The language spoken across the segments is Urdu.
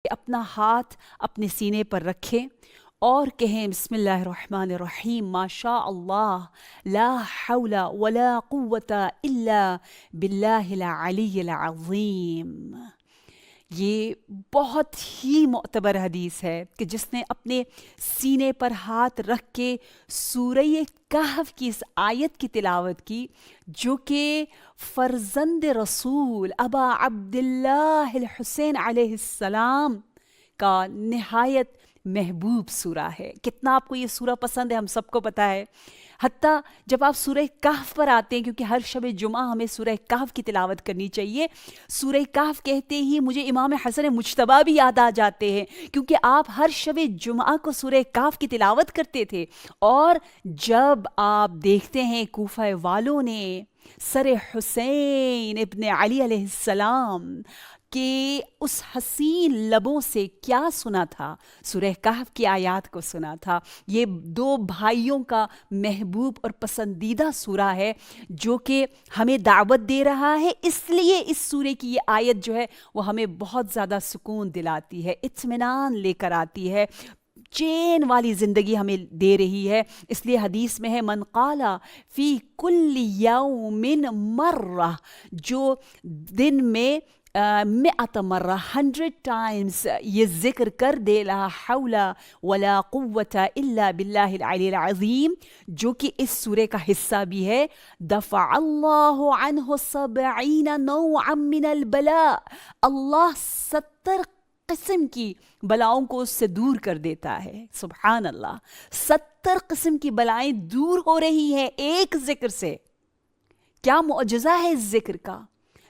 اپنا ہاتھ اپنے سینے پر رکھیں اور کہیں بسم اللہ الرحمن الرحیم ما شاء اللہ لا حول ولا قوت الا باللہ العلی العظیم۔ یہ بہت ہی معتبر حدیث ہے کہ جس نے اپنے سینے پر ہاتھ رکھ کے سورہ کہف کی اس آیت کی تلاوت کی، جو کہ فرزند رسول ابا عبداللہ الحسین علیہ السلام کا نہایت محبوب سورہ ہے۔ کتنا آپ کو یہ سورہ پسند ہے ہم سب کو پتہ ہے۔ حتیٰ جب آپ سورہ کہف پر آتے ہیں، کیونکہ ہر شب جمعہ ہمیں سورہ کہف کی تلاوت کرنی چاہیے، سورہ کہف کہتے ہی مجھے امام حسن مجتبیٰ بھی یاد آ جاتے ہیں، کیونکہ آپ ہر شب جمعہ کو سورہ کہف کی تلاوت کرتے تھے۔ اور جب آپ دیکھتے ہیں کوفہ والوں نے سر حسین ابن علی علیہ السلام کہ اس حسین لبوں سے کیا سنا تھا، سورہ کہف کی آیات کو سنا تھا۔ یہ دو بھائیوں کا محبوب اور پسندیدہ سورہ ہے جو کہ ہمیں دعوت دے رہا ہے، اس لیے اس سورے کی یہ آیت جو ہے وہ ہمیں بہت زیادہ سکون دلاتی ہے، اطمینان لے کر آتی ہے، چین والی زندگی ہمیں دے رہی ہے۔ اس لیے حدیث میں ہے من قال فی کل یوم مرہ، جو دن میں 100 مرہ 100 ٹائمز یہ ذکر کر دے لا حول ولا قوت الا باللہ العلی العظیم، جو کہ اس سورے کا حصہ بھی ہے، دفع اللہ عنہ 70 نوعا من البلاء، اللہ 70 قسم کی بلاؤں کو اس سے دور کر دیتا ہے۔ سبحان اللہ، 70 قسم کی بلائیں دور ہو رہی ہیں ایک ذکر سے۔ کیا معجزہ ہے اس ذکر کا!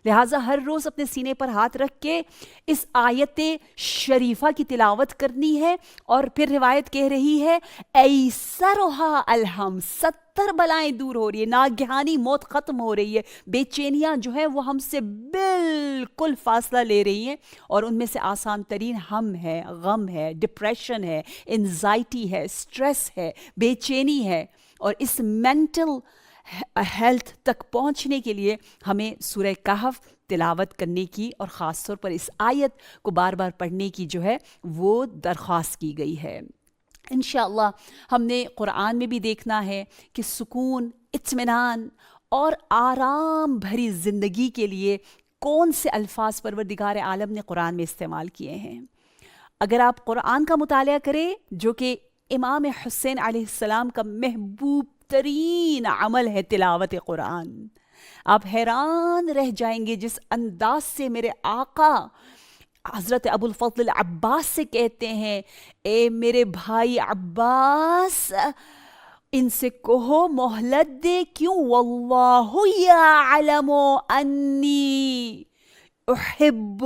لہٰذا ہر روز اپنے سینے پر ہاتھ رکھ کے اس آیت شریفہ کی تلاوت کرنی ہے۔ اور پھر روایت کہہ رہی ہے ایسرھا الہم، 70 بلائیں دور ہو رہی ہے، ناگہانی موت ختم ہو رہی ہے، بے چینیاں جو ہیں وہ ہم سے بالکل فاصلہ لے رہی ہیں، اور ان میں سے آسان ترین ہم ہے، غم ہے، ڈپریشن ہے، انزائٹی ہے، سٹریس ہے، بے چینی ہے۔ اور اس مینٹل ہیلتھ تک پہنچنے کے لیے ہمیں سورہ کہف تلاوت کرنے کی اور خاص طور پر اس آیت کو بار بار پڑھنے کی جو ہے وہ درخواست کی گئی ہے۔ انشاءاللہ ہم نے قرآن میں بھی دیکھنا ہے کہ سکون، اطمینان اور آرام بھری زندگی کے لیے کون سے الفاظ پروردگار عالم نے قرآن میں استعمال کیے ہیں۔ اگر آپ قرآن کا مطالعہ کریں، جو کہ امام حسین علیہ السلام کا محبوب ترین عمل ہے تلاوت قرآن، آپ حیران رہ جائیں گے جس انداز سے میرے آقا حضرت ابو الفضل عباس سے کہتے ہیں اے میرے بھائی عباس، ان سے کہو مہلت دے، کیوں؟ واللہ یعلم انی احب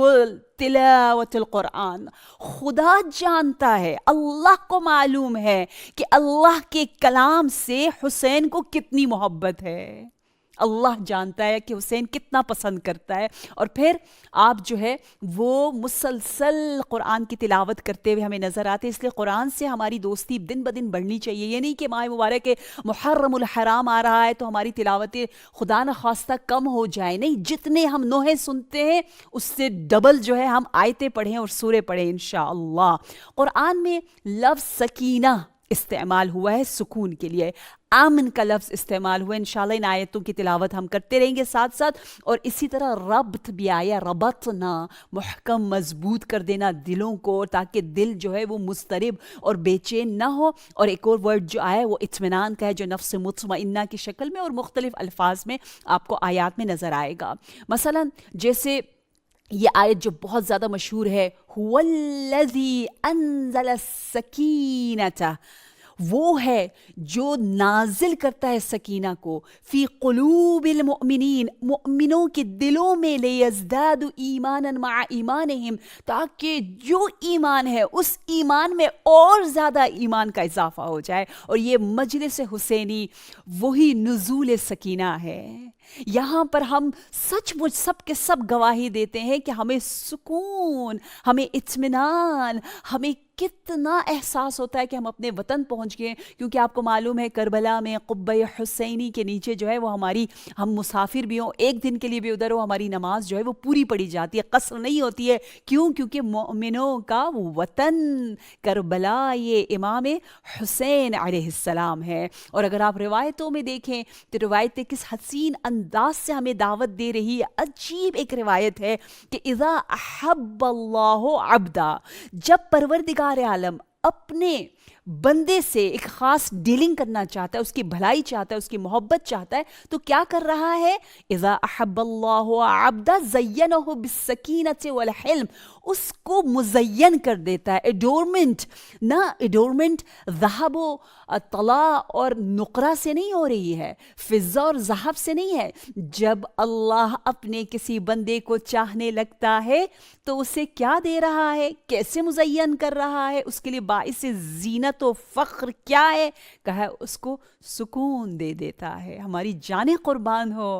تلاوت القرآن، خدا جانتا ہے، اللہ کو معلوم ہے کہ اللہ کے کلام سے حسین کو کتنی محبت ہے، اللہ جانتا ہے کہ حسین کتنا پسند کرتا ہے۔ اور پھر آپ جو ہے وہ مسلسل قرآن کی تلاوت کرتے ہوئے ہمیں نظر آتے ہیں۔ اس لیے قرآن سے ہماری دوستی دن بدن بڑھنی چاہیے۔ یہ نہیں کہ ماہ مبارک محرم الحرام آ رہا ہے تو ہماری تلاوتیں خدا نخواستہ کم ہو جائیں، نہیں، جتنے ہم نوحے سنتے ہیں اس سے ڈبل جو ہے ہم آیتیں پڑھیں اور سورے پڑھیں انشاءاللہ۔ قرآن میں لفظ سکینہ استعمال ہوا ہے سکون کے لیے، امن کا لفظ استعمال ہوا ہے۔ انشاءاللہ ان آیتوں کی تلاوت ہم کرتے رہیں گے ساتھ ساتھ، اور اسی طرح ربط بھی آیا، ربطنا، محکم مضبوط کر دینا دلوں کو، تاکہ دل جو ہے وہ مضطرب اور بے چین نہ ہو۔ اور ایک اور ورڈ جو آیا ہے وہ اطمینان کا ہے، جو نفس مطمئنہ کی شکل میں اور مختلف الفاظ میں آپ کو آیات میں نظر آئے گا۔ مثلا جیسے یہ آیت جو بہت زیادہ مشہور ہے، هو الذی انزل السکینۃ، وہ ہے جو نازل کرتا ہے سکینہ کو، فی قلوب المؤمنین، مؤمنوں کے دلوں میں، لیزدادوا ایمانا مع ایمانہم، تاکہ جو ایمان ہے اس ایمان میں اور زیادہ ایمان کا اضافہ ہو جائے۔ اور یہ مجلس حسینی وہی نزول سکینہ ہے۔ یہاں پر ہم سچ مچ سب کے سب گواہی دیتے ہیں کہ ہمیں سکون، ہمیں اطمینان، ہمیں کتنا احساس ہوتا ہے کہ ہم اپنے وطن پہنچ گئے. کیونکہ آپ کو معلوم ہے کربلا میں قبہ حسینی کے نیچے جو ہے وہ ہم مسافر بھی ہوں ایک دن کے لیے بھی ادھر ہو, ہماری نماز جو ہے وہ پوری پڑھی جاتی ہے, قصر نہیں ہوتی ہے. کیوں؟ کیونکہ مومنوں کا وطن کربلا یہ امام حسین علیہ السلام ہے. اور اگر آپ روایتوں میں دیکھیں تو روایتیں کس حسین انداز سے ہمیں دعوت دے رہی ہے. عجیب ایک روایت ہے کہ اذا احب اللہ عبدا, جب پروردگار عالم اپنے بندے سے ایک خاص ڈیلنگ کرنا چاہتا ہے, اس کی بھلائی چاہتا ہے, اس کی محبت چاہتا ہے, تو کیا کر رہا ہے؟ اذا احب اللہ عبدا زینہ بالسکینۃ والحلم, اس کو مزین کر دیتا ہے. ایڈورمنٹ نہ, ایڈورمنٹ ذہب و طلا اور نقرہ سے نہیں ہو رہی ہے, فضہ اور ذہب سے نہیں ہے. جب اللہ اپنے کسی بندے کو چاہنے لگتا ہے تو اسے کیا دے رہا ہے, کیسے مزین کر رہا ہے, اس کے لیے باعث زینت و فخر کیا ہے؟ کہا اس کو سکون دے دیتا ہے. ہماری جانیں قربان ہو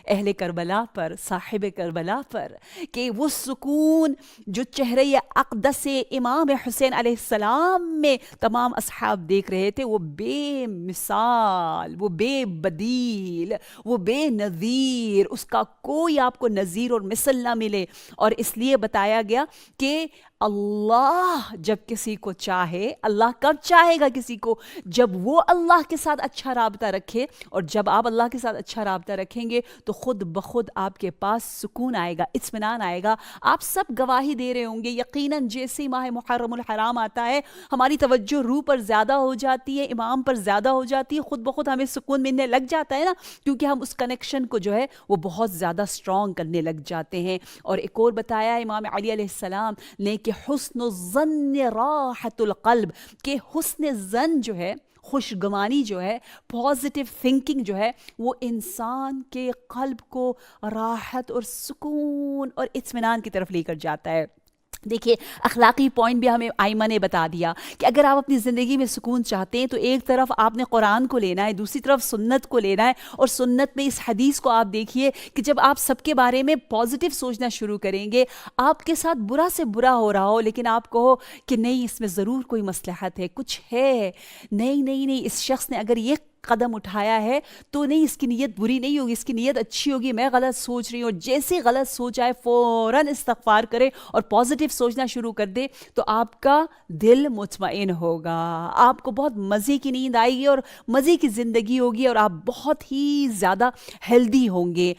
اہل کربلا پر, صاحب کربلا پر, کہ وہ سکون جو چہرہ اقدس امام حسین علیہ السلام میں تمام اصحاب دیکھ رہے تھے, وہ بے مثال, وہ بے بدیل, وہ بے نظیر, اس کا کوئی آپ کو نظیر اور مثل نہ ملے. اور اس لیے بتایا گیا کہ اللہ جب کسی کو چاہے, اللہ کب چاہے گا کسی کو؟ جب وہ اللہ کے ساتھ اچھا رابطہ رکھے. اور جب آپ اللہ کے ساتھ اچھا رابطہ رکھیں گے تو خود بخود آپ کے پاس سکون آئے گا, اطمینان آئے گا. آپ سب گواہی دے رہے ہوں گے یقیناً, جیسے ہی ماہ محرم الحرام آتا ہے ہماری توجہ روح پر زیادہ ہو جاتی ہے, امام پر زیادہ ہو جاتی ہے, خود بخود ہمیں سکون ملنے لگ جاتا ہے نا, کیونکہ ہم اس کنیکشن کو جو ہے وہ بہت زیادہ اسٹرانگ کرنے لگ جاتے ہیں. اور ایک اور بتایا امام علی علیہ السلام نے کہ حسن الظن راحت القلب, کہ حسن ظن جو ہے, خوشگمانی جو ہے, پازیٹیو تھنکنگ جو ہے, وہ انسان کے قلب کو راحت اور سکون اور اطمینان کی طرف لے کر جاتا ہے. دیکھیے اخلاقی پوائنٹ بھی ہمیں آئمہ نے بتا دیا کہ اگر آپ اپنی زندگی میں سکون چاہتے ہیں تو ایک طرف آپ نے قرآن کو لینا ہے, دوسری طرف سنت کو لینا ہے. اور سنت میں اس حدیث کو آپ دیکھیے کہ جب آپ سب کے بارے میں پازیٹیو سوچنا شروع کریں گے, آپ کے ساتھ برا سے برا ہو رہا ہو لیکن آپ کہو کہ نہیں اس میں ضرور کوئی مصلحت ہے, کچھ ہے, نہیں اس شخص نے اگر یہ قدم اٹھایا ہے تو نہیں, اس کی نیت بری نہیں ہوگی, اس کی نیت اچھی ہوگی, میں غلط سوچ رہی ہوں. جیسے غلط سوچ آئے فوراً استغفار کرے اور پازیٹیو سوچنا شروع کر دے تو آپ کا دل مطمئن ہوگا, آپ کو بہت مزے کی نیند آئے گی اور مزے کی زندگی ہوگی اور آپ بہت ہی زیادہ ہیلدی ہوں گے.